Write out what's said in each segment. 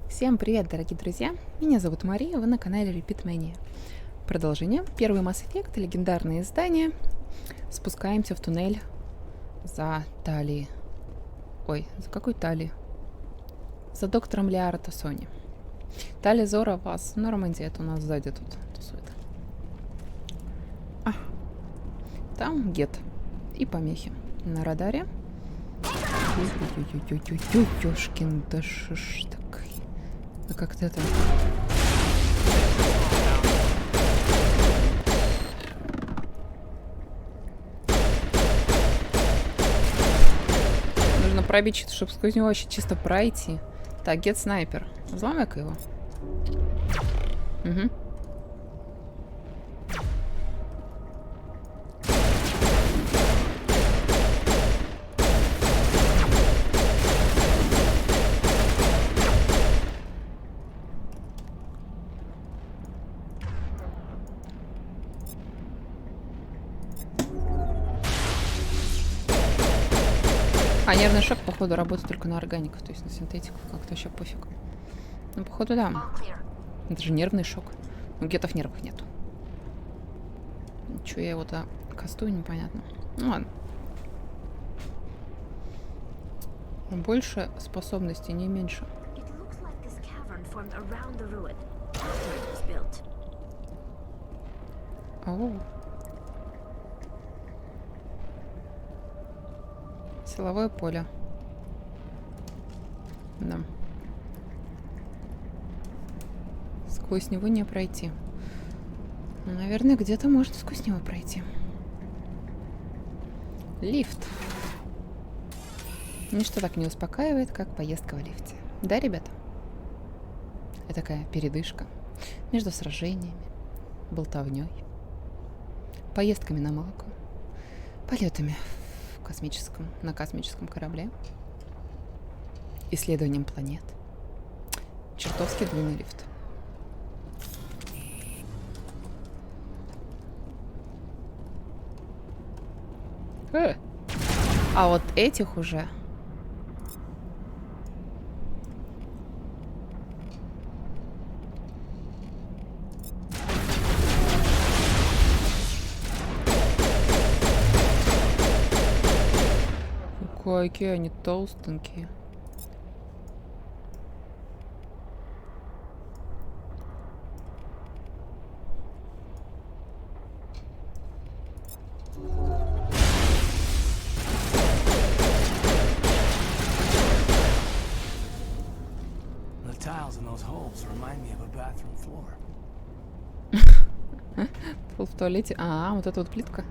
Всем привет, дорогие друзья! Меня зовут Мария, вы на канале Repeat. Продолжение. Первый Mass Effect, легендарное издание. Спускаемся в туннель за Талией. Ой, за какой Талией? За доктором Лиара Тассони. Талия Зора вас. Нормандия, это у нас сзади тут тусует. Там Гет и помехи на радаре. Ёшкин, да шиш так. Да как-то это... Нужно пробить, чтобы сквозь него вообще чисто пройти. Так, Гет снайпер. Взломай-ка его. Угу. А нервный шок, походу, работает только на органиков, то есть на синтетиков как-то вообще пофиг. Ну, походу, да. Это же нервный шок. У Гетов нервов нету. Чё я его-то кастую, непонятно. Ну ладно. Больше способностей, не меньше. Оу. Силовое поле. Да. Сквозь него не пройти. Ну, наверное, где-то можно сквозь него пройти. Лифт. Ничто так не успокаивает, как поездка в лифте. Да, ребята? Это такая передышка между сражениями, болтовней, поездками на молоко, полетами на космическом корабле, исследованием планет. Чертовски длинный лифт. А вот этих уже... Какие они толстенькие. Пол в туалете. А, вот эта вот плитка.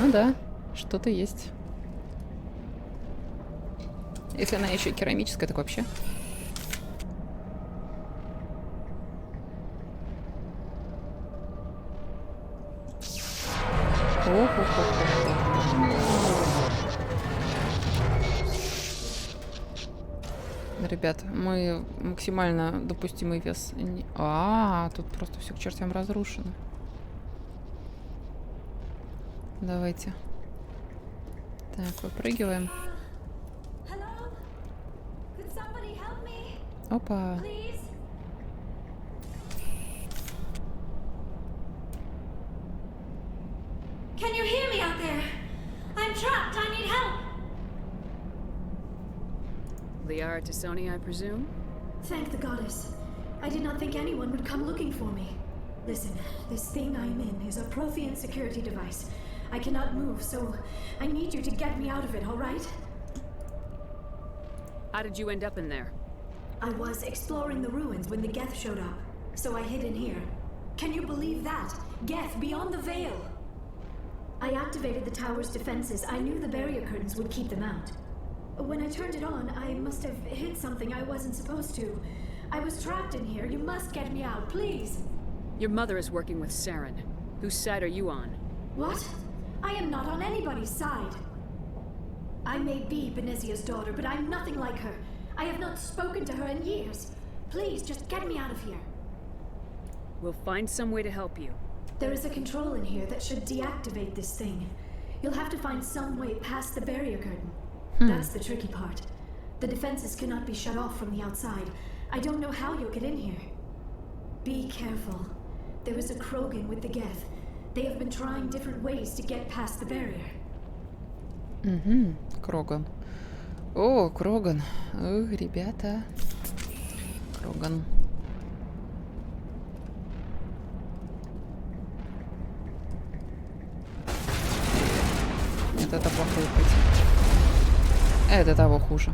Ну да, что-то есть. Если она еще керамическая, так вообще. Ребят, мы максимально допустимый вес. Тут просто все к чертям разрушено. Давайте. Так, выпрыгиваем. Опа. Can you hear me out there? I'm trapped. I need help. Liara Tassoni, I presume? Thank the goddess. I did not think anyone would come looking for me. Listen, this thing I'm in is a Prothean security device. I cannot move, so I need you to get me out of it, all right? How did you end up in there? I was exploring the ruins when the Geth showed up, so I hid in here. Can you believe that? Geth beyond the veil! I activated the tower's defenses. I knew the barrier curtains would keep them out. When I turned it on, I must have hit something I wasn't supposed to. I was trapped in here. You must get me out, please! Your mother is working with Saren. Whose side are you on? What? I am not on anybody's side. I may be Benezia's daughter, but I'm nothing like her. I have not spoken to her in years. Please, just get me out of here. We'll find some way to help you. There is a control in here that should deactivate this thing. You'll have to find some way past the barrier curtain. That's the tricky part. The defenses cannot be shut off from the outside. I don't know how you'll get in here. Be careful. There is a Krogan with the Geth. They have been trying different ways to get past the barrier. Кроган. О, Кроган. Ох, ребята. Кроган. Нет, это плохой путь. Это того хуже.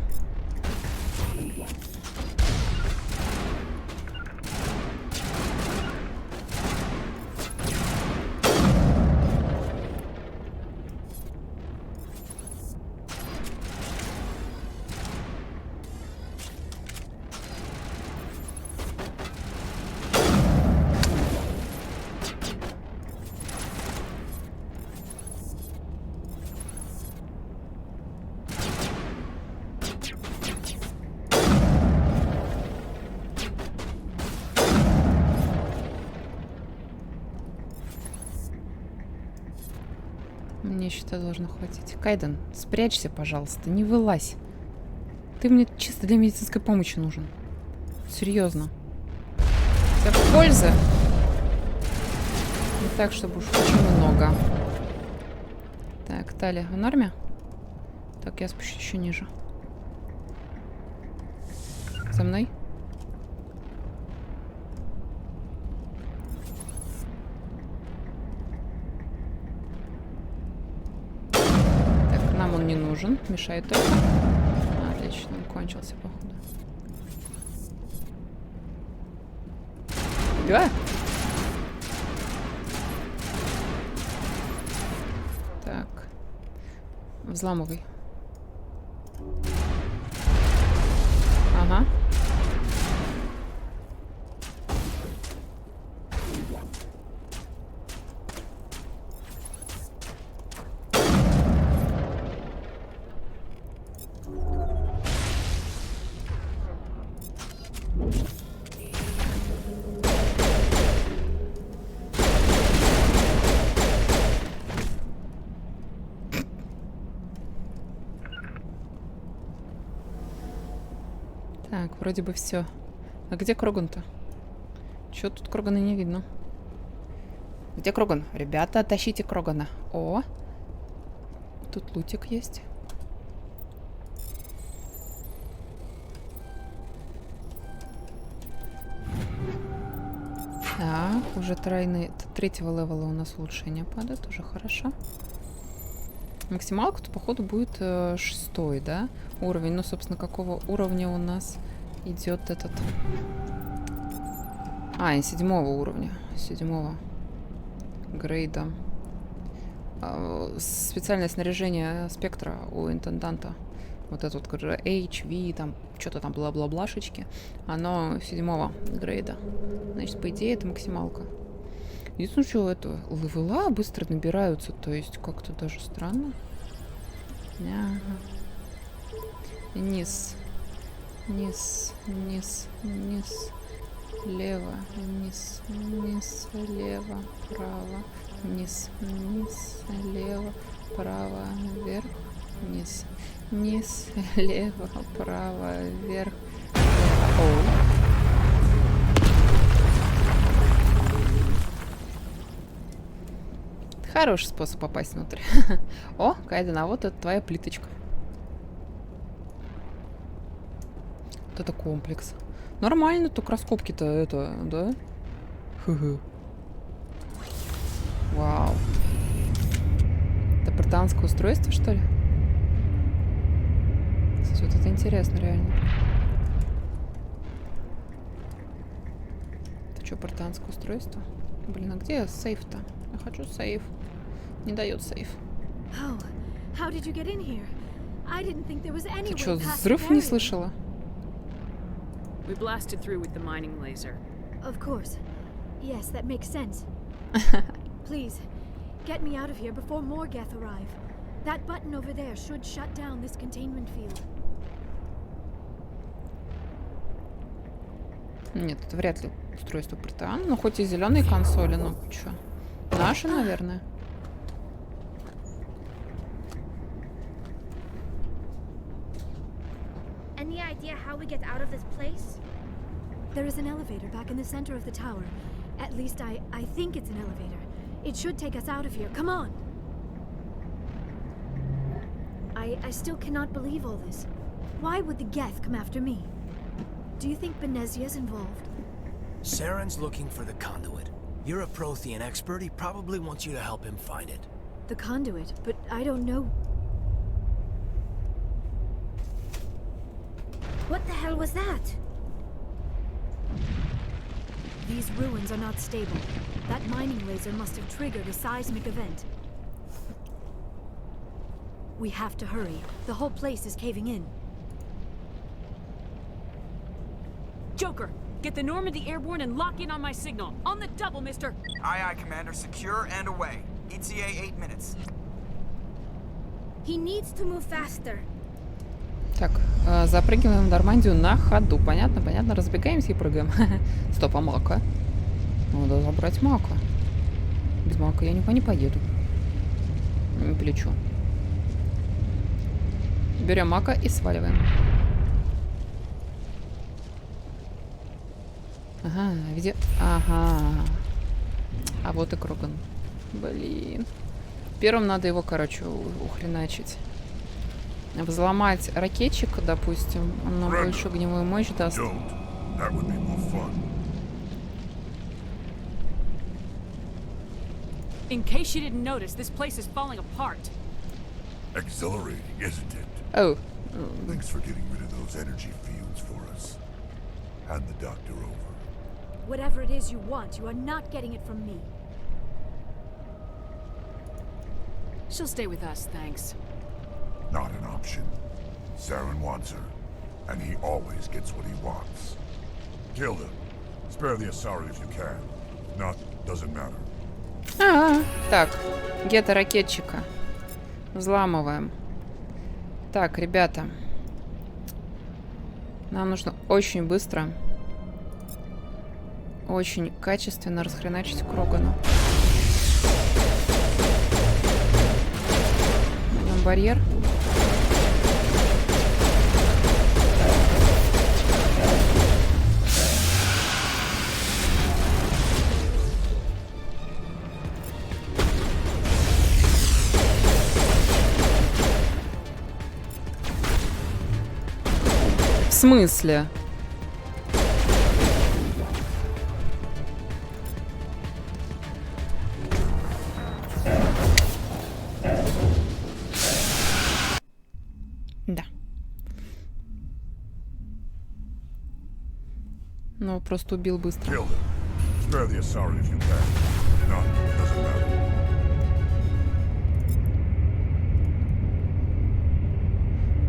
Мне счета должно хватить. Кайден, спрячься, пожалуйста, не вылазь. Ты мне чисто для медицинской помощи нужен. Серьезно. Вся польза. Не так, чтобы уж очень много. Так, талия в норме? Так, я спущусь еще ниже. За мной? Он не нужен, мешает только. Отлично, он кончился, походу. Да? Так. Взламывай. Ага. Так, вроде бы все. А где Кроган-то? Чё тут Крогана не видно? Где Кроган? Ребята, тащите Крогана. О! Тут лутик есть. Так, уже тройные. Третьего левела у нас улучшение падает, уже хорошо. Максималка-то, походу, будет 6-й, да? Уровень. Ну, собственно, какого уровня у нас идет этот... А, и 7-го уровня. 7-го грейда. Специальное снаряжение спектра у интенданта. Вот это вот, HV, там, что-то там, бла-бла-блашечки. Оно 7-го грейда. Значит, по идее, это максималка. Единственное, что это левела быстро набираются, то есть как-то даже странно. Ага. Низ. Низ, низ, низ. Лево, низ, низ, лево, право. Низ, низ, лево, право, вверх. Низ, низ, лево, право, вверх. Хороший способ попасть внутрь. О, Кайден, а вот это твоя плиточка. Вот это комплекс. Нормально, только раскопки-то это, да? Хы-хы. Вау. Это британское устройство, что ли? Кстати, вот это интересно, реально. Это что, британское устройство? Блин, а где сейф-то? Я хочу сейф. Не дает сейф. Ты что, взрыв не слышала? We blasted through with the mining laser. Of course. Yes, that makes sense. Please, get me out of here before more Geth arrive. That button over there should shut down this containment field. Нет, это вряд ли устройство Британ. Ну, хоть и зеленые консоли, но что? Наши, наверное. Any idea how we get out of this place? There is an elevator back in the center of the tower. At least I think it's an elevator. It should take us out of here. Come on! I still cannot believe all this. Why would the Geth come after me? Do you think Benezia's involved? Saren's looking for the conduit. You're a Prothean expert. He probably wants you to help him find it. The conduit, but I don't know. What the hell was that? These ruins are not stable. That mining laser must have triggered a seismic event. We have to hurry. The whole place is caving in. Joker, get the Normandy airborne and lock in on my signal. On the double, mister. Aye, aye, Commander. Secure and away. ETA 8 minutes. He needs to move faster. Так, запрыгиваем в Нормандию на ходу. Понятно, понятно. Разбегаемся и прыгаем. Стоп, а Мака? Надо забрать Мака. Без Мака я никуда не поеду. Не полечу. Берем Мака и сваливаем. Ага, где... Ага. А вот и Кроган. Блин. Первым надо его, короче, ухреначить. Взломать ракетчик, допустим. Он нам большую огневую мощь даст. In case you didn't notice, this place is falling apart. Exhilarating, isn't it? Oh. Thanks for getting rid of those energy fields for us. Hand the doctor over. Whatever it is you want, you are not getting it from me. She'll stay with us, thanks. Not an option. Saren wants her, and he always gets what he wants. Kill him. Spare the Asari if you can. If not, doesn't matter. Так, гетто ракетчика. Взламываем. Так, ребята. Нам нужно очень быстро, очень качественно расхреначить Крогана. На нем барьер. В смысле? Да. Ну, просто убил быстро. Kill him. Spare the Asari if you can. If not, doesn't matter.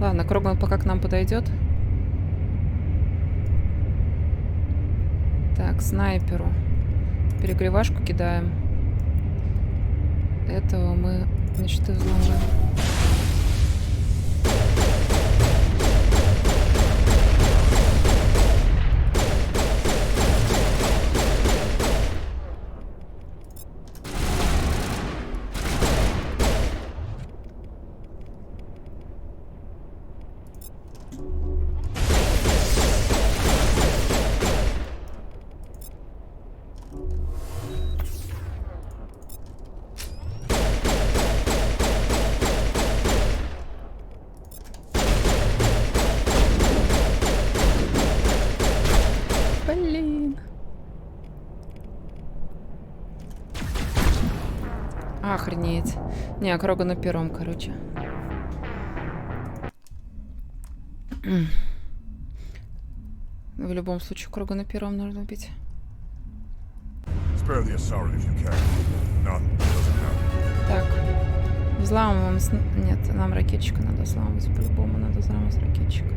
Ладно, Кроган пока к нам подойдет. Так, снайперу. Перегревашку кидаем. Этого мы, значит, взломаем. Блин. Охренеть. Не, Крогана первым, короче. В любом случае, Крогана первым нужно убить. Spare the Asari if you can. If not, doesn't matter. Так. Взламываем... Нет, нам ракетчика надо взламывать. По-любому надо взламывать ракетчика.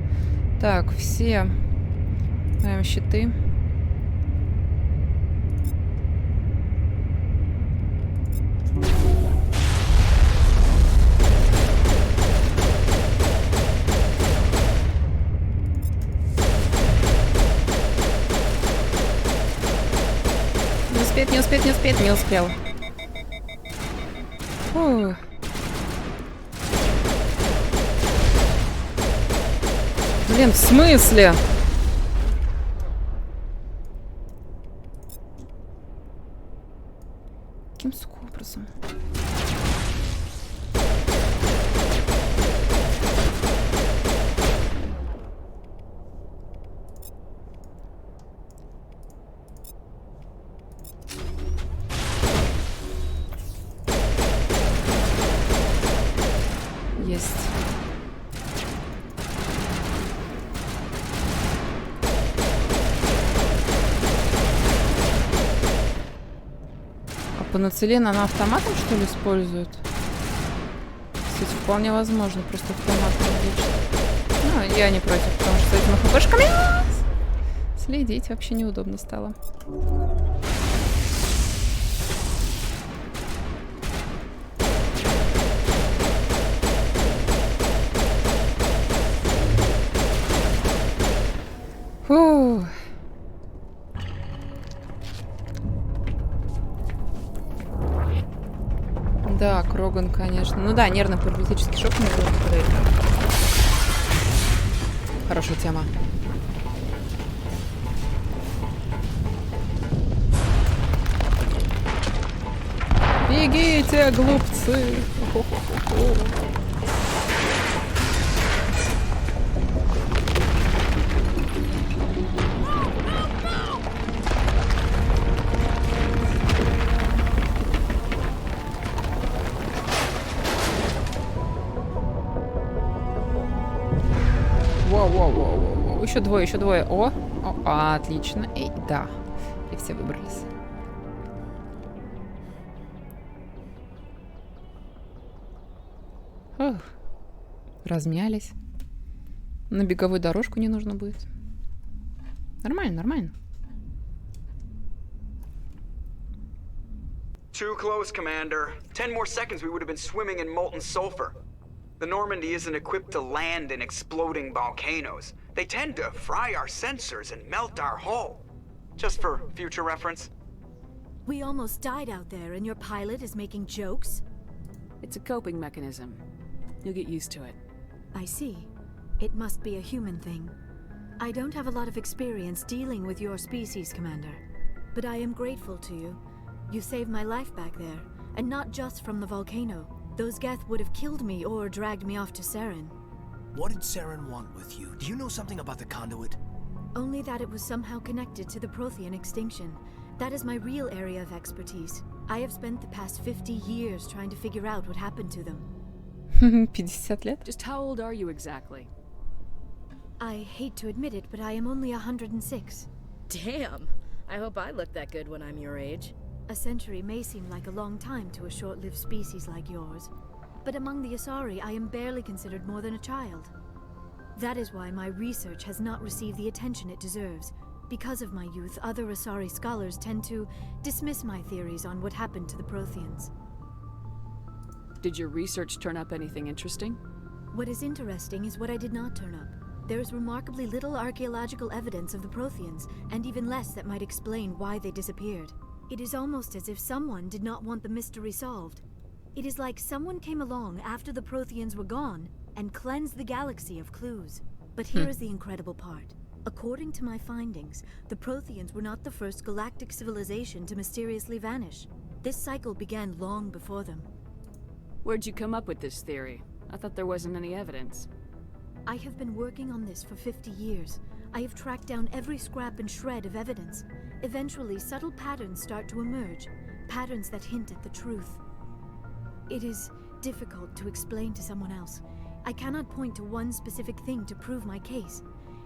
Так, все... Ставим щиты. Не успеет, не успеет, не успеет, не успел. Фу. Блин, в смысле? Каким, сука, образом? Есть. А пенициллин она автоматом, что ли, использует? Кстати, вполне возможно, просто автоматом лечит. Ну, я не против, потому что с этими хпшками следить вообще неудобно стало. Фу. Да, Кроган, конечно. Ну да, нервно-паралитический шок мне выпадает. Хорошая тема. Бегите, глупцы! Хо-хо-хо-хо. Воу-воу-воу-воу. Еще двое, еще двое. О, отлично. Эй, да. И все выбрались. Ох, размялись. На беговую дорожку не нужно будет. Нормально, нормально. Too close, Commander. 10 more seconds we would have been swimming in molten sulfur. The Normandy isn't equipped to land in exploding volcanoes. They tend to fry our sensors and melt our hull. Just for future reference. We almost died out there, and your pilot is making jokes? It's a coping mechanism. You'll get used to it. I see. It must be a human thing. I don't have a lot of experience dealing with your species, Commander. But I am grateful to you. You saved my life back there, and not just from the volcano. Those Geth would have killed me or dragged me off to Saren. What did Saren want with you? Do you know something about the conduit? Only that it was somehow connected to the Prothean extinction. That is my real area of expertise. I have spent the past 50 years trying to figure out what happened to them. 50 лет? Just how old are you exactly? I hate to admit it, but I am only 106. Damn. I hope I look that good when I'm your age. A century may seem like a long time to a short-lived species like yours, but among the Asari, I am barely considered more than a child. That is why my research has not received the attention it deserves. Because of my youth, other Asari scholars tend to dismiss my theories on what happened to the Protheans. Did your research turn up anything interesting? What is interesting is what I did not turn up. There is remarkably little archaeological evidence of the Protheans, and even less that might explain why they disappeared. It is almost as if someone did not want the mystery solved. It is like someone came along after the Protheans were gone and cleansed the galaxy of clues. But here is the incredible part. According to my findings, the Protheans were not the first galactic civilization to mysteriously vanish. This cycle began long before them. Where'd you come up with this theory? I thought there wasn't any evidence. I have been working on this for 50 years. I have tracked down every scrap and shred of evidence. Eventually, subtle patterns start to emerge, patterns that hint at the truth. It is difficult to explain to someone else. I cannot point to one specific thing to prove my case.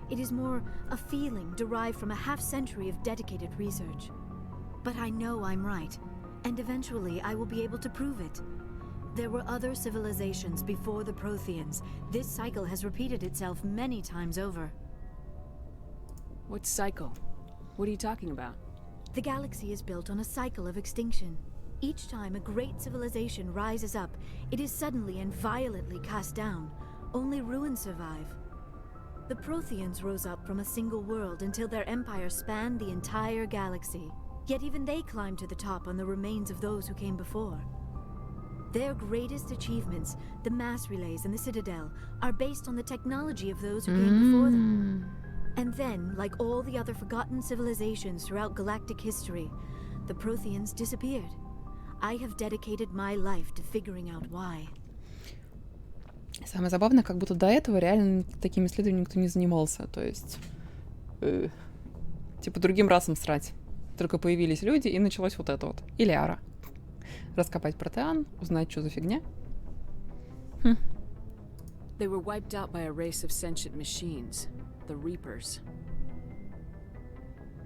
It is more a feeling derived from a half-century of dedicated research. But I know I'm right, and eventually I will be able to prove it. There were other civilizations before the Protheans. This cycle has repeated itself many times over. What cycle? What are you talking about? The galaxy is built on a cycle of extinction. Each time a great civilization rises up, it is suddenly and violently cast down. Only ruins survive. The Protheans rose up from a single world until their empire spanned the entire galaxy. Yet even they climbed to the top on the remains of those who came before. Their greatest achievements, the mass relays and the Citadel, are based on the technology of those who came before them. And then, like all the other forgotten civilizations throughout galactic history, the Protheans disappeared. I have dedicated my life to figuring out why. Самое забавное, как будто до этого реально такими исследованиями никто не занимался. То есть, типа, другим расам срать. Только появились люди, и началось вот это вот. Или Ара. Раскопать протеан, узнать, что за фигня. They were wiped out by a race of sentient machines, the Reapers.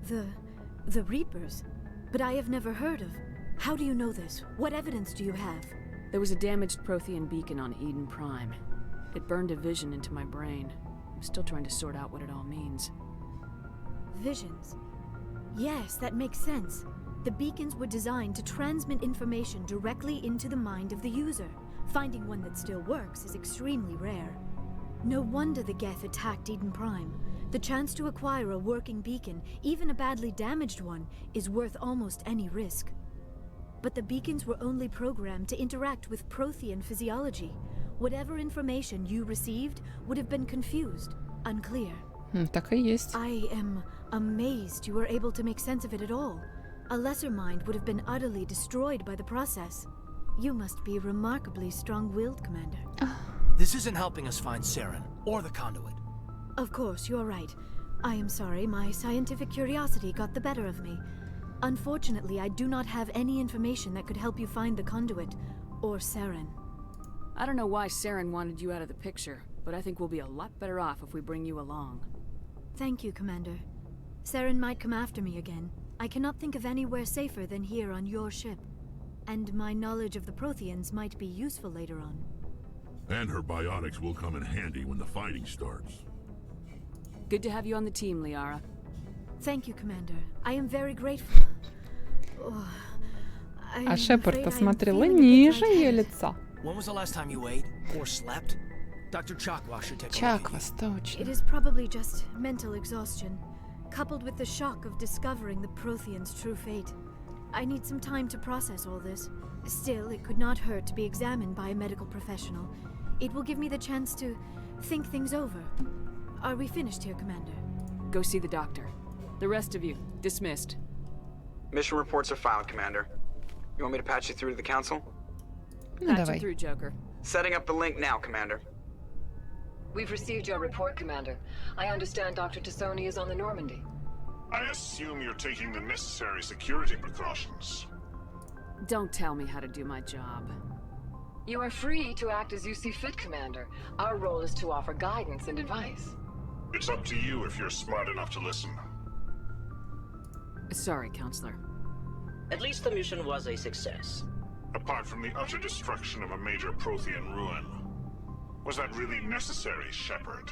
The Reapers? But I have never heard of. How do you know this? What evidence do you have? There was a damaged Prothean beacon on Eden Prime. It burned a vision into my brain. I'm still trying to sort out what it all means. Visions. Yes, that makes sense. The beacons were designed to transmit information directly into the mind of the user. Finding one that still works is extremely rare. No wonder the Geth attacked Eden Prime. The chance to acquire a working beacon, even a badly damaged one, is worth almost any risk. But the beacons were only programmed to interact with Prothean physiology. Whatever information you received would have been confused, unclear. Так и есть. I am amazed you were able to make sense of it at all. A lesser mind would have been utterly destroyed by the process. You must be remarkably strong-willed, Commander. This isn't helping us find Saren, or the conduit. Of course, you're right. I am sorry, my scientific curiosity got the better of me. Unfortunately, I do not have any information that could help you find the conduit, or Saren. I don't know why Saren wanted you out of the picture, but I think we'll be a lot better off if we bring you along. Thank you, Commander. Saren might come after me again. I cannot think of anywhere safer than here on your ship. And my knowledge of the Protheans might be useful later on. And her biotics will come in handy when the fighting starts. Good to have you on the team, Liara. Thank you, Commander. I am very grateful. Oh, А Шепард посмотрела ниже ее лица. When was the last time you ate or slept? Dr. Chakwas should take a look at you. Чаквас, точно. It is probably just mental exhaustion, coupled with the shock of discovering the Protheans' true fate. I need some time to process all this. Still, it could not hurt to be examined by a medical professional. It will give me the chance to think things over. Are we finished here, Commander? Go see the doctor. The rest of you, dismissed. Mission reports are filed, Commander. You want me to patch you through to the Council? Ну, Patch him давай. through, Joker. Setting up the link now, Commander. We've received your report, Commander. I understand Dr. Tassoni is on the Normandy. I assume you're taking the necessary security precautions. Don't tell me how to do my job. You are free to act as you see fit, Commander. Our role is to offer guidance and advice. It's up to you if you're smart enough to listen. Sorry, Counselor. At least the mission was a success. Apart from the utter destruction of a major Prothean ruin. Was that really necessary, Shepard?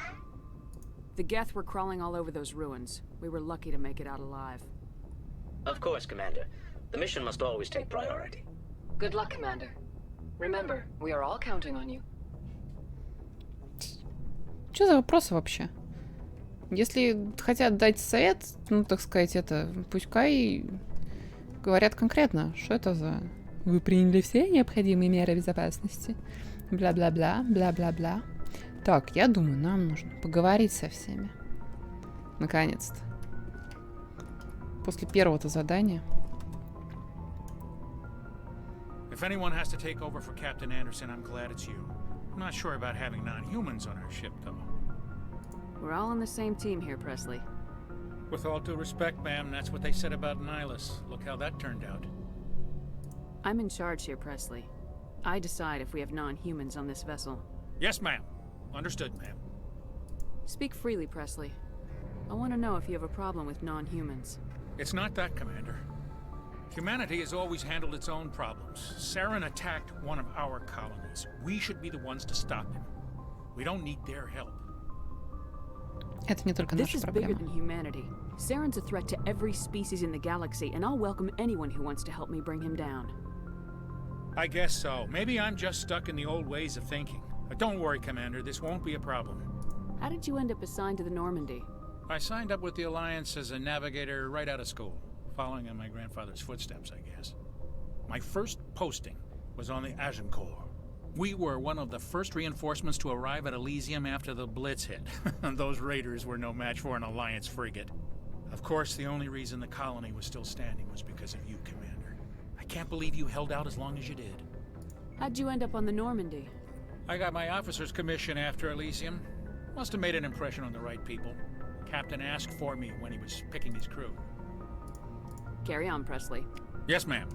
The Geth were crawling all over those ruins. We were lucky to make it out alive. Of course, Commander. The mission must always take priority. Good luck, Commander. Remember, we are all counting on you. Что за вопросы вообще? Если хотят дать совет, ну, так сказать, это, пускай говорят конкретно, что это за... Вы приняли все необходимые меры безопасности? Бла-бла-бла, бла-бла-бла. Так, я думаю, нам нужно поговорить со всеми. Наконец-то. После первого-то задания. If anyone has to take over for Captain Anderson, I'm glad it's you. I'm not sure about having non-humans on our ship, though. We're all on the same team here, Presley. With all due respect, ma'am, that's what they said about Nihilus. Look how that turned out. I'm in charge here, Presley. I decide if we have non-humans on this vessel. Yes, ma'am. Understood, ma'am. Speak freely, Presley. I want to know if you have a problem with non-humans. It's not that, Commander. Humanity has always handled its own problems. Saren attacked one of our colonies. We should be the ones to stop him. We don't need their help. Это не только This наша is bigger проблема. than humanity. Saren's a threat to every species in the galaxy, and I'll welcome anyone who wants to help me bring him down. I guess so. Maybe I'm just stuck in the old ways of thinking. But don't worry, Commander. This won't be a problem. How did you end up assigned to the Normandy? I signed up with the Alliance as a navigator right out of school, following in my grandfather's footsteps, I guess. My first posting was on the Agincourt. We were one of the first reinforcements to arrive at Elysium after the Blitz hit. Those raiders were no match for an Alliance frigate. Of course, the only reason the colony was still standing was because of you, Commander. I can't believe you held out as long as you did. How'd you end up on the Normandy? I got my officer's commission after Elysium. Must have made an impression on the right people. Captain asked for me when he was picking his crew. Carry on, Presley. Yes, ma'am.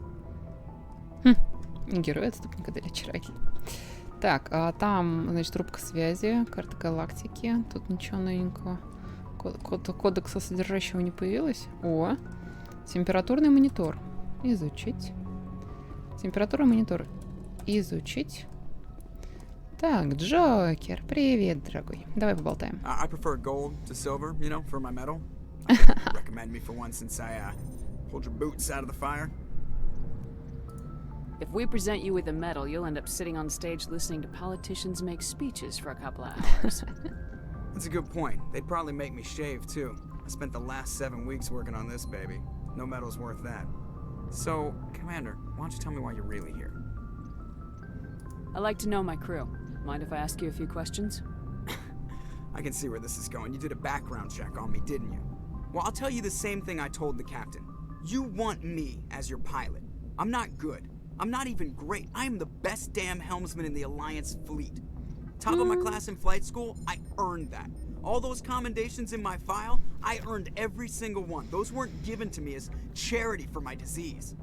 Герой-отступника дали чараки. Так, а там, значит, рубка связи, карта галактики. Тут ничего новенького. Кодекса содержащего не появилось. О, температурный монитор. Изучить. Температурный монитор. Изучить. Так, Джокер, привет, дорогой. Давай поболтаем. I prefer gold to silver, you know, for my metal. Recommend me for one since I hold your boots out of the fire. If we present you with a medal, you'll end up sitting on stage listening to politicians make speeches for a couple of hours. That's a good point. They'd probably make me shave, too. I spent the last 7 weeks working on this baby. No medal's worth that. So, Commander, why don't you tell me why you're really here? I like to know my crew. Mind if I ask you a few questions? I can see where this is going. You did a background check on me, didn't you? Well, I'll tell you the same thing I told the captain. You want me as your pilot. I'm not good. I'm not even great. I am the best damn helmsman in the Alliance fleet. Top of my class in flight school, I earned that. All those commendations in my file, I earned every single one. Those weren't given to me as charity for my disease.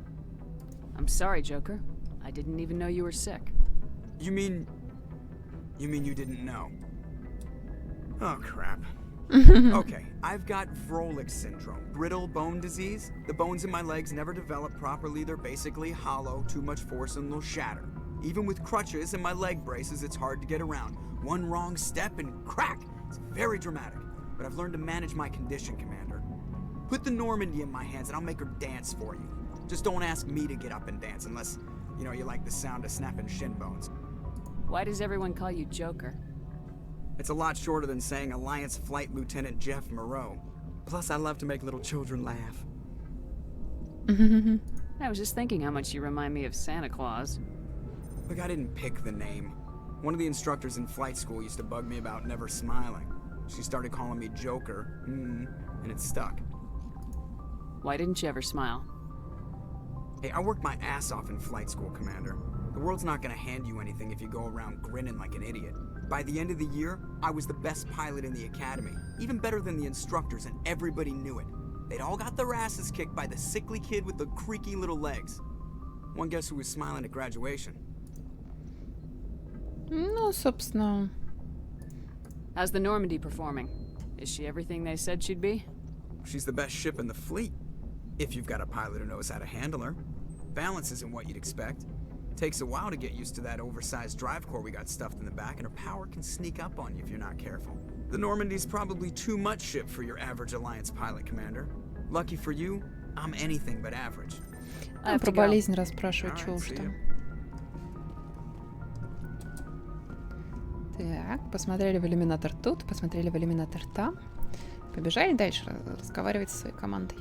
I'm sorry, Joker. I didn't even know you were sick. You mean you didn't know? Oh, crap. Okay, I've got Vrolik syndrome, brittle bone disease. The bones in my legs never develop properly. They're basically hollow, too much force and they'll shatter. Even with crutches and my leg braces, it's hard to get around. One wrong step and crack! It's very dramatic. But I've learned to manage my condition, Commander. Put the Normandy in my hands and I'll make her dance for you. Just don't ask me to get up and dance unless, you know, you like the sound of snapping shin bones. Why does everyone call you Joker? It's a lot shorter than saying Alliance Flight Lieutenant Jeff Moreau. Plus, I love to make little children laugh. I was just thinking how much you remind me of Santa Claus. Look, I didn't pick the name. One of the instructors in flight school used to bug me about never smiling. She started calling me Joker, and it stuck. Why didn't you ever smile? Hey, I worked my ass off in flight school, Commander. The world's not gonna hand you anything if you go around grinning like an idiot. By the end of the year, I was the best pilot in the academy, even better than the instructors, and everybody knew it. They'd all got their asses kicked by the sickly kid with the creaky little legs. One guess who was smiling at graduation? Ну, собственно. How's the Normandy performing? Is she everything they said she'd be? She's the best ship in the fleet, if you've got a pilot who knows how to handle her. Balance isn't what you'd expect. Takes a while to get used to that oversized drive core we got stuffed in the back, and her power can sneak up on you if you're not careful. The Normandy's probably too much ship for your average Alliance pilot, Commander. Lucky for you, I'm anything but average. Про болезнь расспрашивать, чего уж там. Так, посмотрели в иллюминатор тут, посмотрели в иллюминатор там. Побежали дальше разговаривать со своей командой.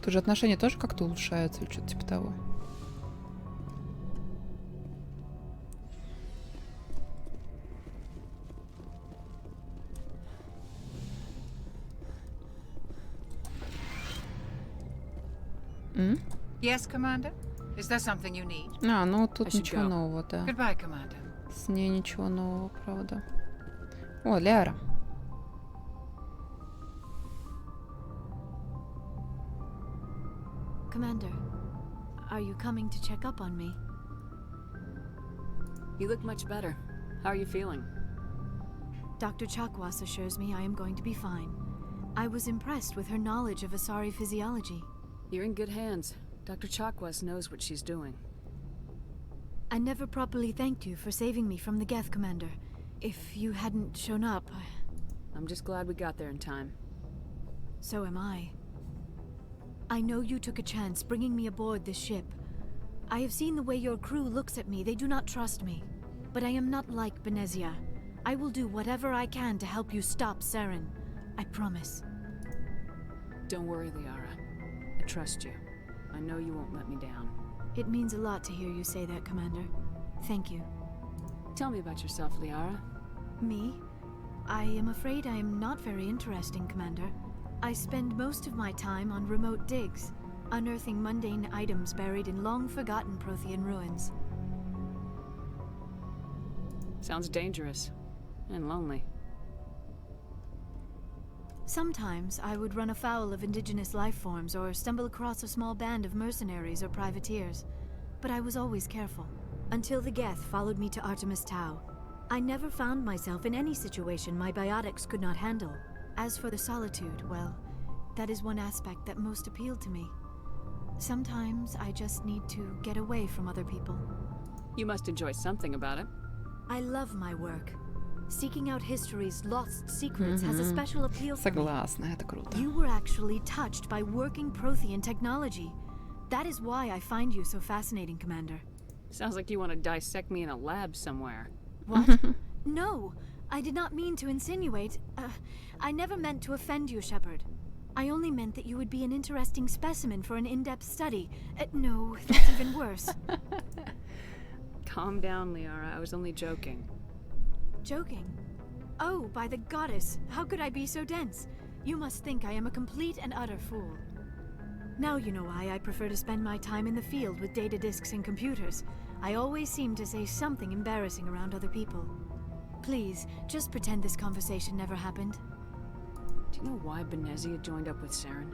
Тут же отношения тоже как-то улучшаются или что-то типа того. Yes, Commander? Is there something you need? А, ну тут ничего нового, да. Goodbye, Commander. С ней ничего нового, правда. О, Ляра. Commander, are you coming to check up on me? You look much better. How are you feeling? Dr. Chakwas assures me I am going to be fine. I was impressed with her knowledge of Asari physiology. You're in good hands. Dr. Chakwas knows what she's doing. I never properly thanked you for saving me from the Geth, Commander. If you hadn't shown up, I'm just glad we got there in time. So am I. I know you took a chance bringing me aboard this ship. I have seen the way your crew looks at me. They do not trust me. But I am not like Benezia. I will do whatever I can to help you stop Saren. I promise. Don't worry, Liara. I trust you. I know you won't let me down. It means a lot to hear you say that, Commander. Thank you. Tell me about yourself, Liara. Me? I am afraid I am not very interesting, Commander. I spend most of my time on remote digs, unearthing mundane items buried in long-forgotten Prothean ruins. Sounds dangerous. And lonely. Sometimes I would run afoul of indigenous life forms or stumble across a small band of mercenaries or privateers. But I was always careful. Until the Geth followed me to Artemis Tau. I never found myself in any situation my biotics could not handle. As for the solitude, well, that is one aspect that most appealed to me. Sometimes I just need to get away from other people. You must enjoy something about it. I love my work. Seeking out history's lost secrets has a special appeal for me. Согласна, это круто. You were actually touched by working Prothean technology. That is why I find you so fascinating, Commander. Sounds like you want to dissect me in a lab somewhere. What? No, I did not mean to insinuate. I never meant to offend you, Shepard. I only meant that you would be an interesting specimen for an in-depth study. No, that's even worse. Calm down, Liara. I was only joking. Joking? Oh, by the goddess, how could I be so dense? You must think I am a complete and utter fool. Now you know why I prefer to spend my time in the field with data disks and computers. I always seem to say something embarrassing around other people. Please, just pretend this conversation never happened. Do you know why Benezia joined up with Saren?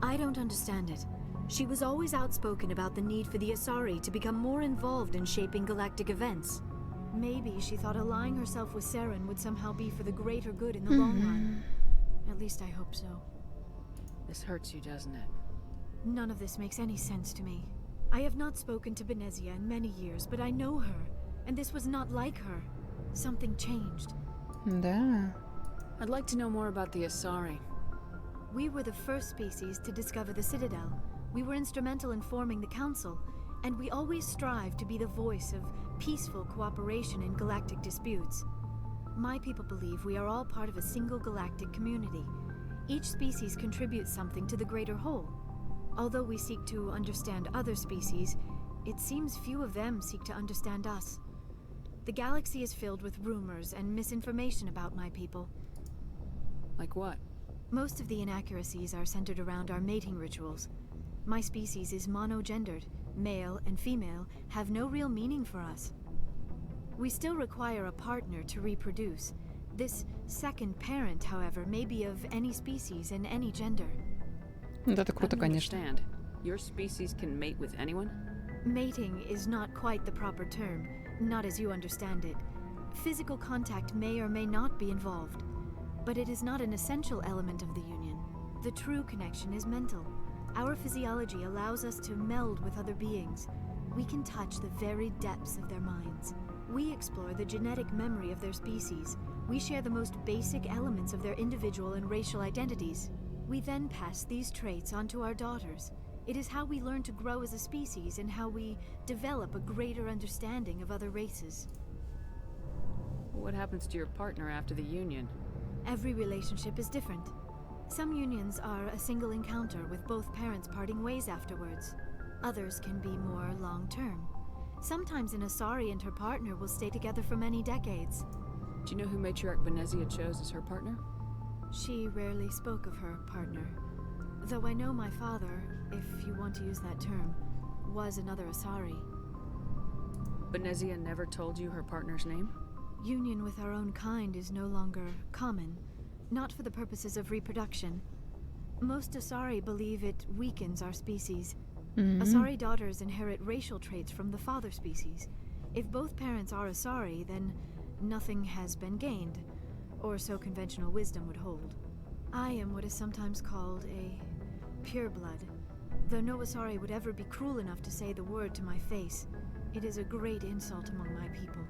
I don't understand it. She was always outspoken about the need for the Asari to become more involved in shaping galactic events. Maybe she thought allying herself with Saren would somehow be for the greater good in the long run. At least I hope so. This hurts you, doesn't it? None of this makes any sense to me. I have not spoken to Benezia in many years, but I know her, and this was not like her. Something changed. Да. I'd like to know more about the Asari. We were the first species to discover the Citadel. We were instrumental in forming the Council, and we always strive to be the voice of peaceful cooperation in galactic disputes. My people believe we are all part of a single galactic community. Each species contributes something to the greater whole. Although we seek to understand other species, it seems few of them seek to understand us. The galaxy is filled with rumors and misinformation about my people. Like what? Most of the inaccuracies are centered around our mating rituals. My species is monogendered. Male and female have no real meaning for us. We still require a partner to reproduce. This second parent, however, may be of any species and any gender. Вот это круто, конечно. Your species can mate with anyone? Mating is not quite the proper term, not as you understand it. Physical contact may or may not be involved, but it is not an essential element of the union. The true connection is mental. Our physiology allows us to meld with other beings. We can touch the very depths of their minds. We explore the genetic memory of their species. We share the most basic elements of their individual and racial identities. We then pass these traits on to our daughters. It is how we learn to grow as a species and how we develop a greater understanding of other races. What happens to your partner after the union? Every relationship is different. Some unions are a single encounter with both parents parting ways afterwards. Others can be more long-term. Sometimes an Asari and her partner will stay together for many decades. Do you know who Matriarch Benezia chose as her partner? She rarely spoke of her partner. Though I know my father, if you want to use that term, was another Asari. Benezia never told you her partner's name? Union with our own kind is no longer common. Not for the purposes of reproduction. Most Asari believe it weakens our species. Asari daughters inherit racial traits from the father species. If both parents are Asari, then nothing has been gained, or so conventional wisdom would hold. I am what is sometimes called a pureblood, though no Asari would ever be cruel enough to say the word to my face. It is a great insult among my people.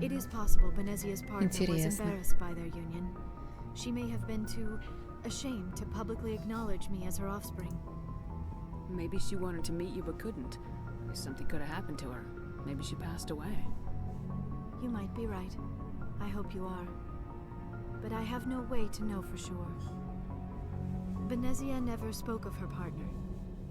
It is possible Benezia's partner was embarrassed by their union. She may have been too ashamed to publicly acknowledge me as her offspring. Maybe she wanted to meet you but couldn't. Something could have happened to her. Maybe she passed away. You might be right. I hope you are. But I have no way to know for sure. Benezia never spoke of her partner.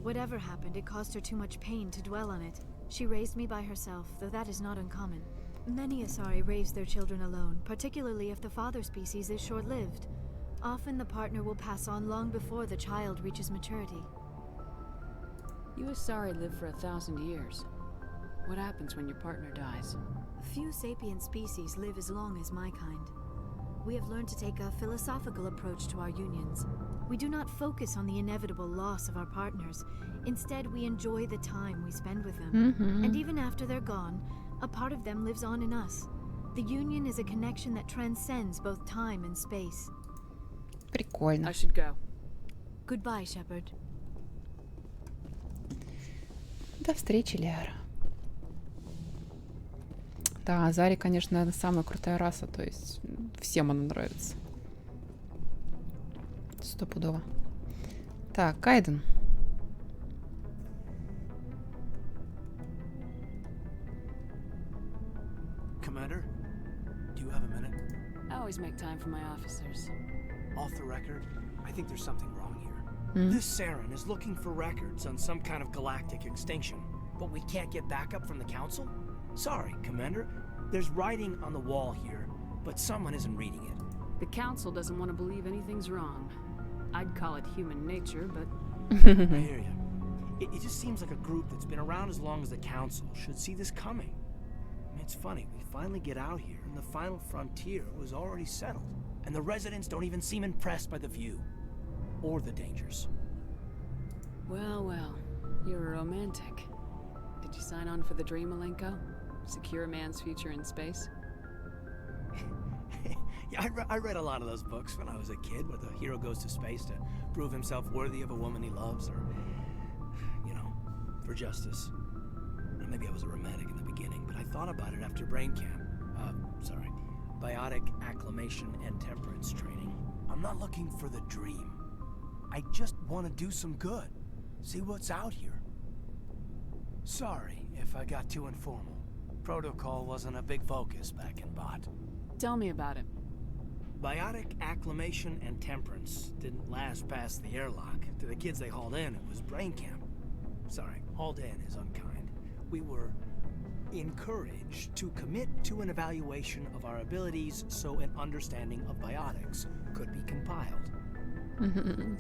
Whatever happened, it caused her too much pain to dwell on it. She raised me by herself, though that is not uncommon. Many Asari raise their children alone, particularly if the father species is short-lived. Often the partner will pass on long before the child reaches maturity. You Asari live for 1,000 years. What happens when your partner dies? Few sapient species live as long as my kind. We have learned to take a philosophical approach to our unions. We do not focus on the inevitable loss of our partners. Instead, we enjoy the time we spend with them. And even after they're gone, a part of them lives on in us. The union is a connection that transcends both time and space. Прикольно. I should go. Goodbye, Shepard. До встречи, Лиара. Да, Азари, конечно, наверное, самая крутая раса, то есть всем она нравится. Стопудово. Так, Кайден. Commander, do you have a minute? I always make time for my officers. Off the record, I think there's something wrong here. This Saren is looking for records on some kind of galactic extinction, but we can't get backup from the Council? Sorry, Commander. There's writing on the wall here, but someone isn't reading it. The Council doesn't want to believe anything's wrong. I'd call it human nature, but... I hear you. It just seems like a group that's been around as long as the Council should see this coming. I mean, it's funny, we finally get out here, and the final frontier was already settled. And the residents don't even seem impressed by the view. Or the dangers. Well, well. You're a romantic. Did you sign on for the dream, Malenko? Secure a man's future in space? Yeah, I read a lot of those books when I was a kid, where the hero goes to space to prove himself worthy of a woman he loves, or, you know, for justice. Maybe I was a romantic in the beginning, but I thought about it after brain camp. Biotic acclimation and temperance training. I'm not looking for the dream. I just want to do some good. See what's out here. Sorry if I got too informal. Protocol wasn't a big focus back in Bot. Tell me about it. Biotic acclimation and temperance didn't last past the airlock. To the kids they hauled in, it was brain camp. Sorry, hauled in is unkind. We were encouraged to commit to an evaluation of our abilities so an understanding of biotics could be compiled.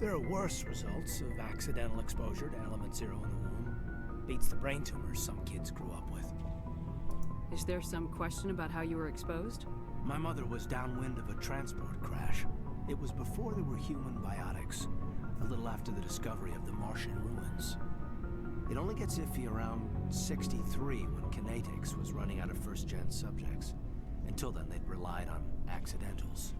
There are worse results of accidental exposure to element 0 in the womb. Beats the brain tumors some kids grew up with. Is there some question about how you were exposed? My mother was downwind of a transport crash. It was before there were human biotics, a little after the discovery of the Martian ruins. It only gets iffy around 63 when Kinetics was running out of first-gen subjects. Until then, they'd relied on accidentals.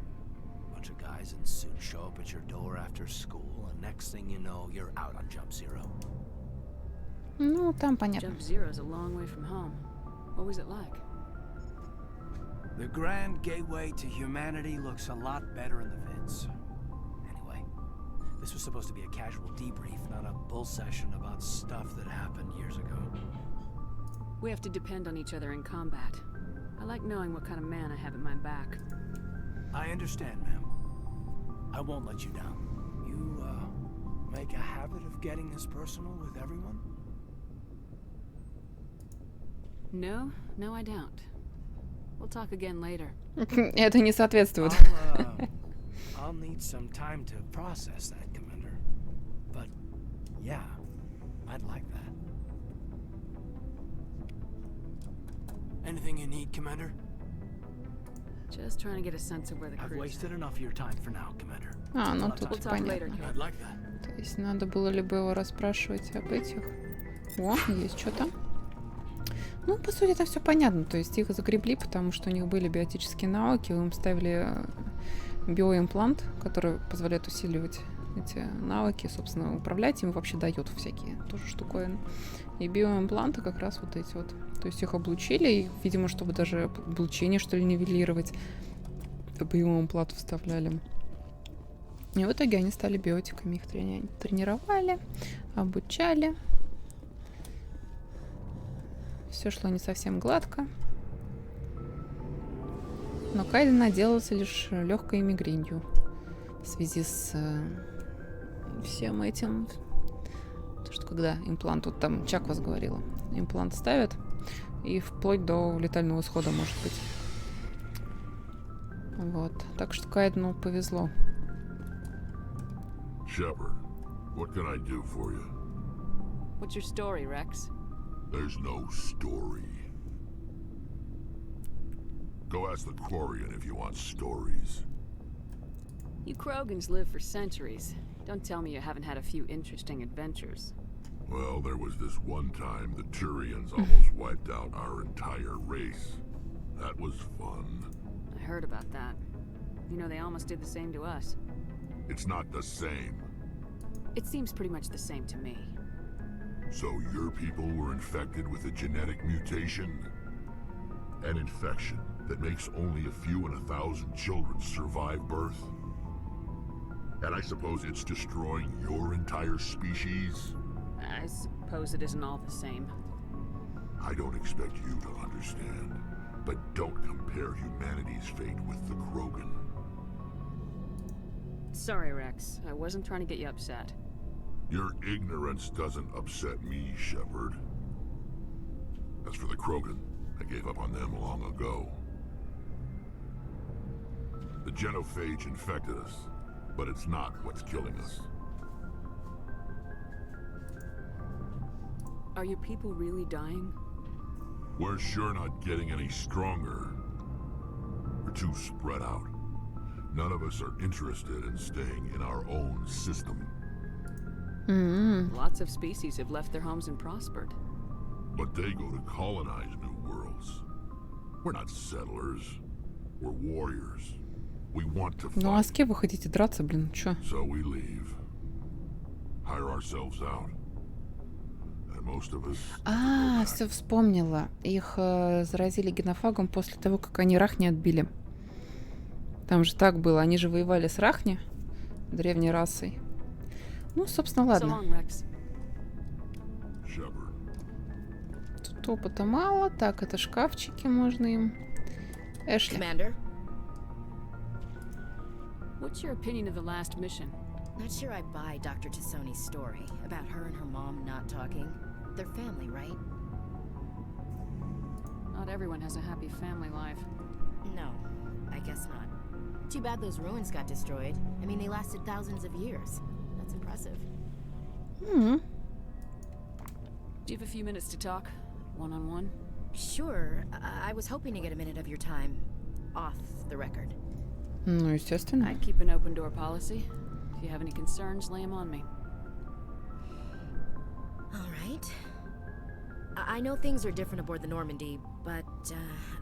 A bunch of guys in suits show up at your door after school, and next thing you know, you're out on Jump Zero. Ну, там понятно. Jump Zero's a long way from home. What was it like? The grand gateway to humanity looks a lot better in the vids. Anyway, this was supposed to be a casual debrief, not a bull session about stuff that happened years ago. We have to depend on each other in combat. I like knowing what kind of man I have at my back. I understand, ma'am. I won't let you down. You, make a habit of getting this personal with everyone? No, I don't. We'll talk again later. Это не соответствует. I'll need some time to process that, Commander. But, yeah, I'd like that. Anything you need, Commander? Just trying to get a sense of where the I've crew's wasted enough of your time for now, Commander. А, ну тут We'll talk later, понятно. I'd like that. То есть надо было либо его расспрашивать об этих. О, есть что-то. Ну, по сути, это все понятно. То есть их загребли, потому что у них были биотические навыки, им ставили биоимплант, который позволяет усиливать эти навыки, собственно, управлять им вообще дает всякие тоже штуковины. И биоимпланты как раз вот эти вот. То есть их облучили, и, видимо, чтобы даже облучение, что ли, нивелировать, биоимплант вставляли. И в итоге они стали биотиками, их тренировали, обучали. Все шло не совсем гладко. Но Кайден отделался лишь легкой мигренью в связи с всем этим. То, что когда имплант, вот там Чак вас говорила, имплант ставят, и вплоть до летального исхода, может быть. Вот. Так что Кайдену повезло. Shepard, what can I do for you? What's your story, Rex? There's no story. Go ask the Quarian if you want stories. You Krogans live for centuries. Don't tell me you haven't had a few interesting adventures. Well, there was this one time the Turians almost wiped out our entire race. That was fun. I heard about that. You know, they almost did the same to us. It's not the same. It seems pretty much the same to me. So your people were infected with a genetic mutation? An infection that makes only a few in 1,000 children survive birth? And I suppose it's destroying your entire species? I suppose it isn't all the same. I don't expect you to understand, but don't compare humanity's fate with the Krogan. Sorry, Rex. I wasn't trying to get you upset. Your ignorance doesn't upset me, Shepard. As for the Krogan, I gave up on them long ago. The genophage infected us, but it's not what's killing us. Are your people really dying? We're sure not getting any stronger. We're too spread out. None of us are interested in staying in our own system. Lots of species have left their homes and prospered. But they go to colonize new worlds. We're not settlers. We're warriors. We want to fight. Ну а с кем вы хотите драться, блин, чё? So we leave. Hire ourselves out. And most of us... Все вспомнила. Их заразили генофагом после того, как они Рахни отбили. Там же так было. Они же воевали с Рахни, древней расой. Ну, собственно, ладно. Тут опыта мало. Так, это шкафчики, можно им. Эшли. Commander? What's your opinion of the last mission? Not sure I buy Dr. Tassoni's story about her and her mom not talking. They're family, right? Not everyone has a happy family life. No, I guess not. Too bad those ruins got destroyed. I mean, they lasted thousands of years. That's impressive. Do you have a few minutes to talk? One-on-one? Sure. I was hoping to get a minute of your time off the record. Ну, естественно. I keep an open door policy. If you have any concerns, lay them on me. All right. I know things are different aboard the Normandy, but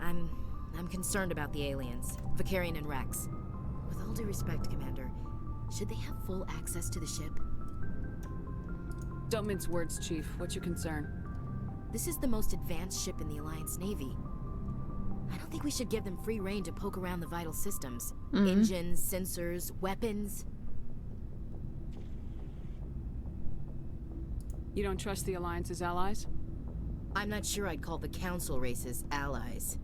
I'm concerned about the aliens, Vicarian and Rex. With all due respect, Commander, should they have full access to the ship? Don't mince words, Chief. What's your concern? This is the most advanced ship in the Alliance Navy. I don't think we should give them free rein to poke around the vital systems. Engines, sensors, weapons. You don't trust the Alliance's allies? I'm not sure I'd call the Council races allies.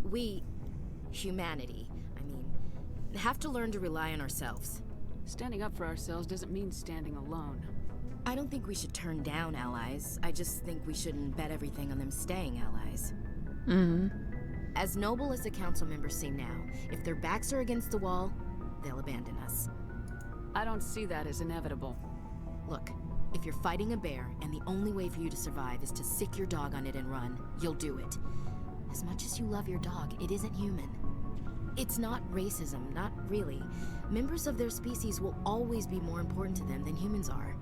We, humanity, I mean, have to learn to rely on ourselves. Standing up for ourselves doesn't mean standing alone. I don't think we should turn down allies. I just think we shouldn't bet everything on them staying allies. As noble as the council members seem now, if their backs are against the wall, they'll abandon us. I don't see that as inevitable. Look, if you're fighting a bear and the only way for you to survive is to sick your dog on it and run, you'll do it. As much as you love your dog, it isn't human. It's not racism, not really. Members of their species will always be more important to them than humans are.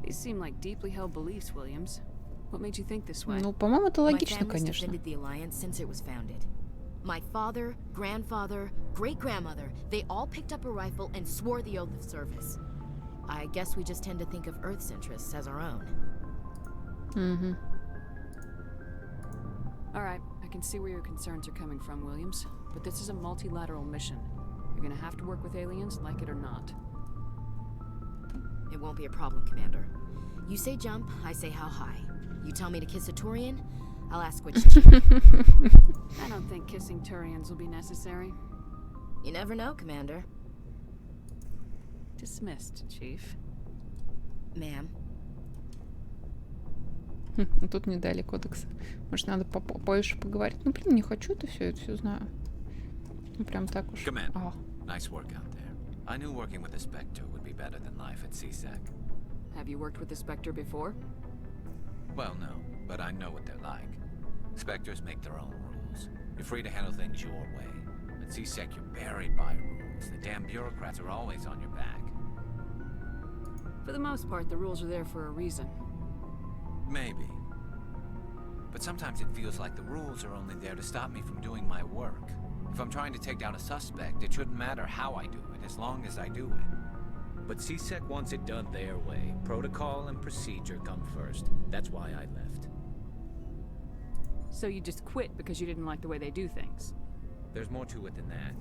These seem like deeply held beliefs, Williams. What made you think this way? Ну, по-моему, это логично, My family's конечно. defended the Alliance since it was founded. My father, grandfather, great-grandmother, they all picked up a rifle and swore the oath of service. I guess we just tend to think of Earth's interests as our own. All right, I can see where your concerns are coming from, Williams. But this is a multilateral mission. You're gonna have to work with aliens, like it or not. It won't be a problem, Commander. You say jump, I say how high. You tell me to kiss a Turian, I'll ask which cheek. I don't think kissing Turians will be necessary. You never know, Commander. Dismissed, Chief. Ma'am. Тут не дали кодекса. Может, надо побольше поговорить? Ну, блин, не хочу это все знаю. Ну, прям так уж. Commander, nice work out there. I knew working with the Spectre would be better than life at CSEC. Have you worked with the Spectre before? Well, no, but I know what they're like. Spectres make their own rules. You're free to handle things your way. At CSEC, you're buried by rules. The damn bureaucrats are always on your back. For the most part, the rules are there for a reason. Maybe. But sometimes it feels like the rules are only there to stop me from doing my work. If I'm trying to take down a suspect, it shouldn't matter how I do it, as long as I do it. But CSEC wants it done their way. Protocol and procedure come first. That's why I left. So you just quit because you didn't like the way they do things? There's more to it than that.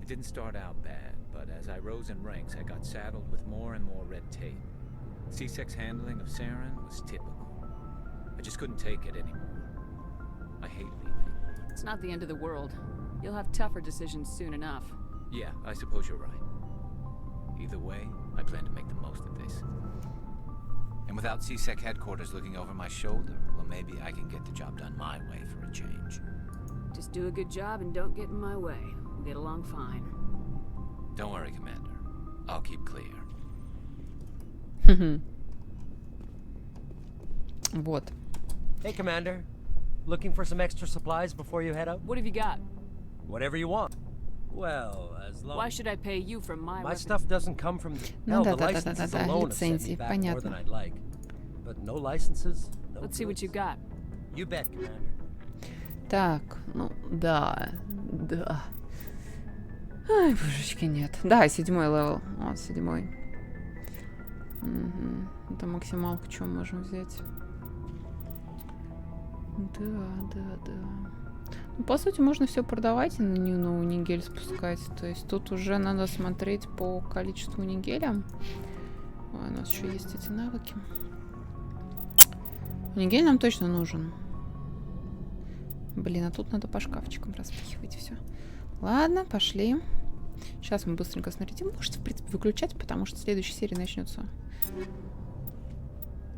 It didn't start out bad, but as I rose in ranks, I got saddled with more and more red tape. CSEC's handling of Saren was typical. I just couldn't take it anymore. I hate leaving. It's not the end of the world. You'll have tougher decisions soon enough. Yeah, I suppose you're right. Either way, I plan to make the most of this. And without CSEC headquarters looking over my shoulder, well, maybe I can get the job done my way for a change. Just do a good job and don't get in my way. We'll get along fine. Don't worry, Commander. I'll keep clear. Вот. Hey, Commander. Looking for some extra supplies before you head out? What have you got? Whatever you want. Well, as long... Why should I pay you from my... My stuff doesn't come from the... Ну the licenses alone have sent me back more than понятно. I'd like. But no licenses, no Let's see what you got. You bet, Commander. Так, ну, да. Ай, божечки, нет. Да, 7-й левел. О, 7-й. Угу. Это максималку, что можем взять. Да. Ну, по сути, можно все продавать и на нигель спускать. То есть тут уже надо смотреть по количеству нигеля. Ой, у нас еще есть эти навыки. Нигель нам точно нужен. Блин, а тут надо по шкафчикам распихивать все. Ладно, пошли. Сейчас мы быстренько снарядим. Можете, в принципе, выключать, потому что следующая серия начнется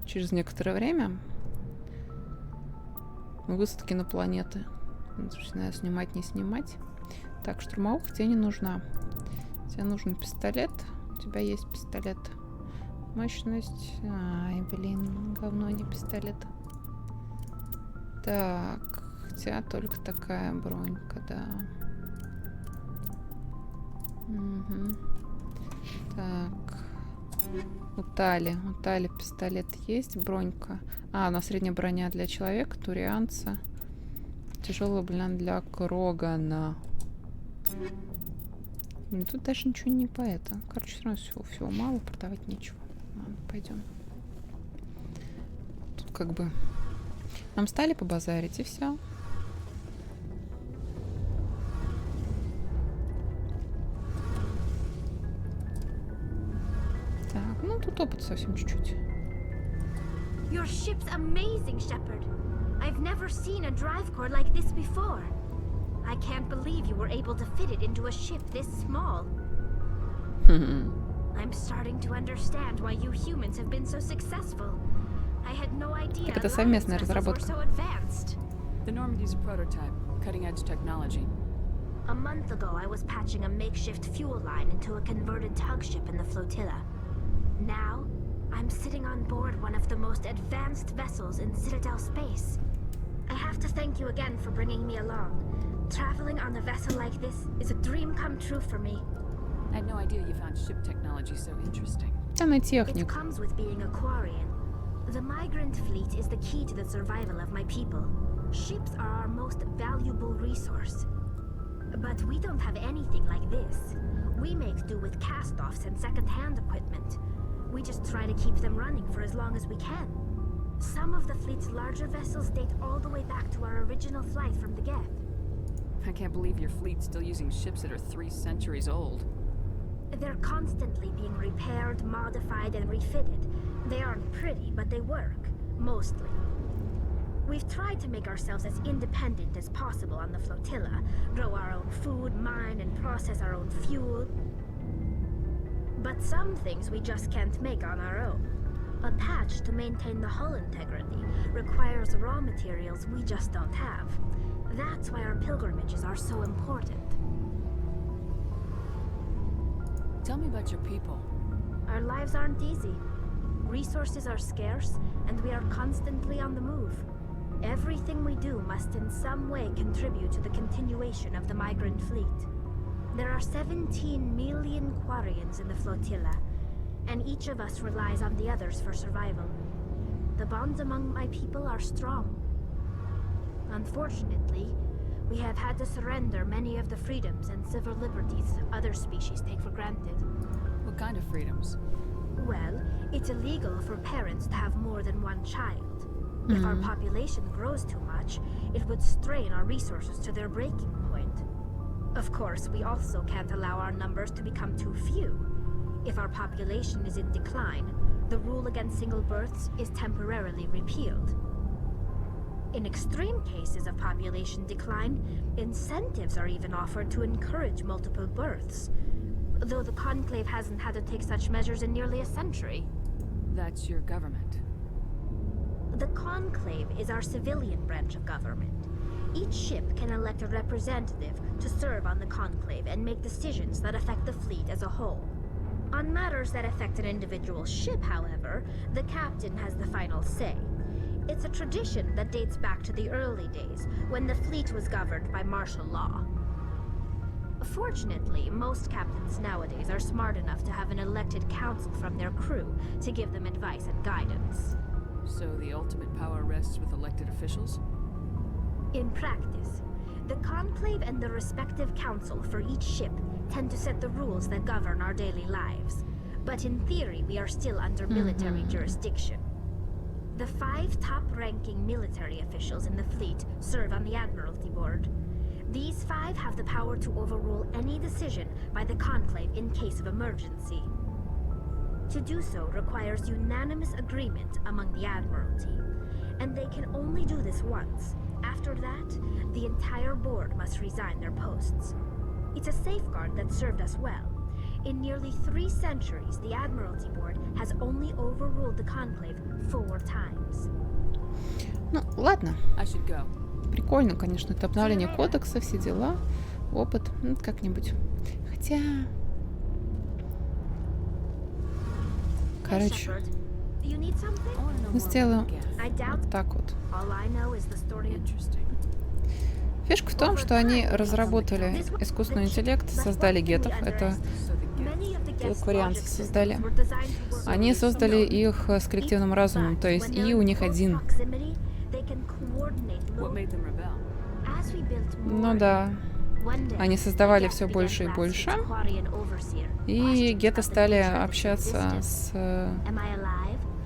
через некоторое время. Высадки на планеты. Начинаю снимать, не снимать. Так, штурмовуха тебе не нужна. Тебе нужен пистолет. У тебя есть пистолет. Мощность. Ай, блин, говно, не пистолет. Так, у тебя только такая бронька, да. Угу. Так. У Тали пистолет есть, бронька. А, у нас средняя броня для человека, турианца. Тяжелая броня для Крогана. Блин, тут даже ничего не по это. Короче, все равно всего мало, продавать нечего. Ладно, пойдем. Тут как бы нам стали побазарить, и все. Так, ну тут опыт совсем чуть-чуть. Your ship's amazing, Shepard. I've never seen a drive core like this before. I can't believe you were able to fit it into a ship this small. I'm starting to understand why you humans have been so successful. I had no idea Это совместная разработка. so advanced. The Normandy's a prototype, cutting-edge technology. A month ago, I was patching a makeshift fuel line into a converted tug ship in the flotilla. Now, I'm sitting on board one of the most advanced vessels in Citadel space. I have to thank you again for bringing me along. Traveling on a vessel like this is a dream come true for me. I had no idea you found ship technology so interesting. It comes with being a Quarian. The migrant fleet is the key to the survival of my people. Ships are our most valuable resource. But we don't have anything like this. We make do with cast-offs and second-hand equipment. We just try to keep them running for as long as we can. Some of the fleet's larger vessels date all the way back to our original flight from the Geth. I can't believe your fleet's still using ships that are 3 centuries old. They're constantly being repaired, modified, and refitted. They aren't pretty, but they work. Mostly. We've tried to make ourselves as independent as possible on the flotilla. Grow our own food, mine, and process our own fuel. But some things we just can't make on our own. A patch to maintain the hull integrity requires raw materials we just don't have. That's why our pilgrimages are so important. Tell me about your people. Our lives aren't easy. Resources are scarce, and we are constantly on the move. Everything we do must in some way contribute to the continuation of the migrant fleet. There are 17 million Quarians in the flotilla, and each of us relies on the others for survival. The bonds among my people are strong. Unfortunately, we have had to surrender many of the freedoms and civil liberties other species take for granted. What kind of freedoms? Well, it's illegal for parents to have more than one child. If our population grows too much, it would strain our resources to their breaking point. Of course, we also can't allow our numbers to become too few. If our population is in decline, the rule against single births is temporarily repealed. In extreme cases of population decline, incentives are even offered to encourage multiple births, though the Conclave hasn't had to take such measures in nearly a century. That's your government. The Conclave is our civilian branch of government. Each ship can elect a representative to serve on the Conclave and make decisions that affect the fleet as a whole. On matters that affect an individual ship, however, the captain has the final say. It's a tradition that dates back to the early days, when the fleet was governed by martial law. Fortunately, most captains nowadays are smart enough to have an elected council from their crew to give them advice and guidance. So the ultimate power rests with elected officials? In practice, the Conclave and the respective council for each ship tend to set the rules that govern our daily lives. But in theory, we are still under military jurisdiction. The 5 top-ranking military officials in the fleet serve on the Admiralty Board. These 5 have the power to overrule any decision by the Conclave in case of emergency. To do so requires unanimous agreement among the Admiralty, and they can only do this once. After that, the entire board must resign their posts. It's a safeguard that served us well. In nearly 3 centuries, the Admiralty Board has only overruled the Conclave 4 times. Ну, ладно. I should go. Прикольно, конечно, это обновление кодекса, все дела, опыт, ну, как-нибудь. Хотя... Короче, мы сделаем вот так вот. Фишка в том, что они разработали искусственный интеллект, создали гетов. Это кварианцы создали. Они создали их с коллективным разумом, то есть и у них один. Ну да. Они создавали все больше и больше. И геты стали общаться с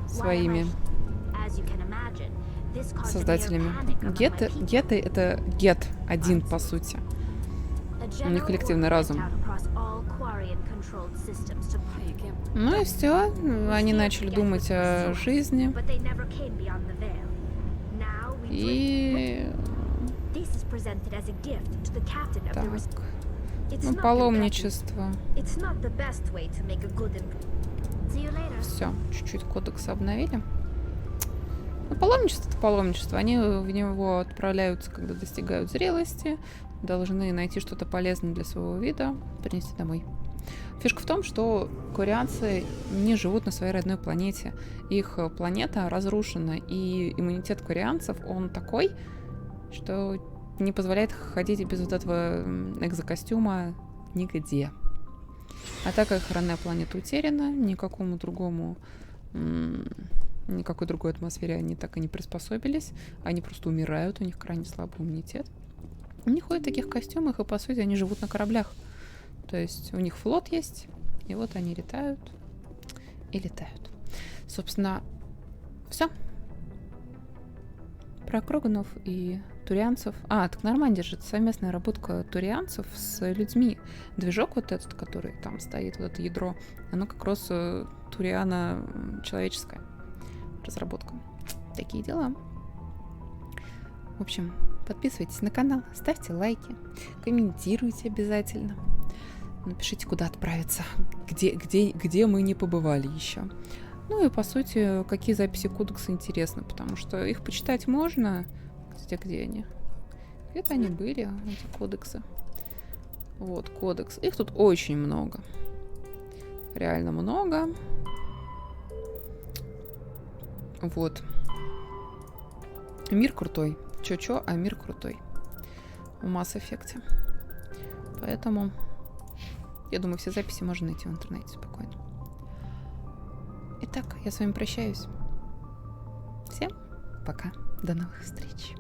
своими создателями. Геты это гет один, по сути. У них коллективный разум. Ну и все. Они начали думать о жизни. И... Так. Ну, паломничество. Все, чуть-чуть кодекс обновили. Ну, паломничество — это паломничество. Они в него отправляются, когда достигают зрелости, должны найти что-то полезное для своего вида, принести домой. Фишка в том, что курианцы не живут на своей родной планете. Их планета разрушена, и иммунитет курианцев, он такой, что не позволяет ходить без вот этого экзокостюма нигде. А так как их родная планета утеряна, никакой другой атмосфере они так и не приспособились. Они просто умирают, у них крайне слабый иммунитет. Они ходят в таких костюмах, и по сути они живут на кораблях. То есть у них флот есть, и вот они летают и летают. Собственно, все. Про Кроганов и турианцев. Так нормально держит совместная работа турианцев с людьми. Движок вот этот, который там стоит, вот это ядро, оно как раз туриано-человеческая разработка. Такие дела. В общем, подписывайтесь на канал, ставьте лайки, комментируйте обязательно. Напишите, куда отправиться, где мы не побывали еще. Ну и, по сути, какие записи кодекса интересны, потому что их почитать можно. Кстати, где они? Где-то они были, эти кодексы. Вот, кодекс. Их тут очень много. Реально много. Вот. Мир крутой. Чё-чё, а мир крутой. В Mass Effect. Поэтому, я думаю, все записи можно найти в интернете спокойно. Итак, я с вами прощаюсь. Всем пока. До новых встреч.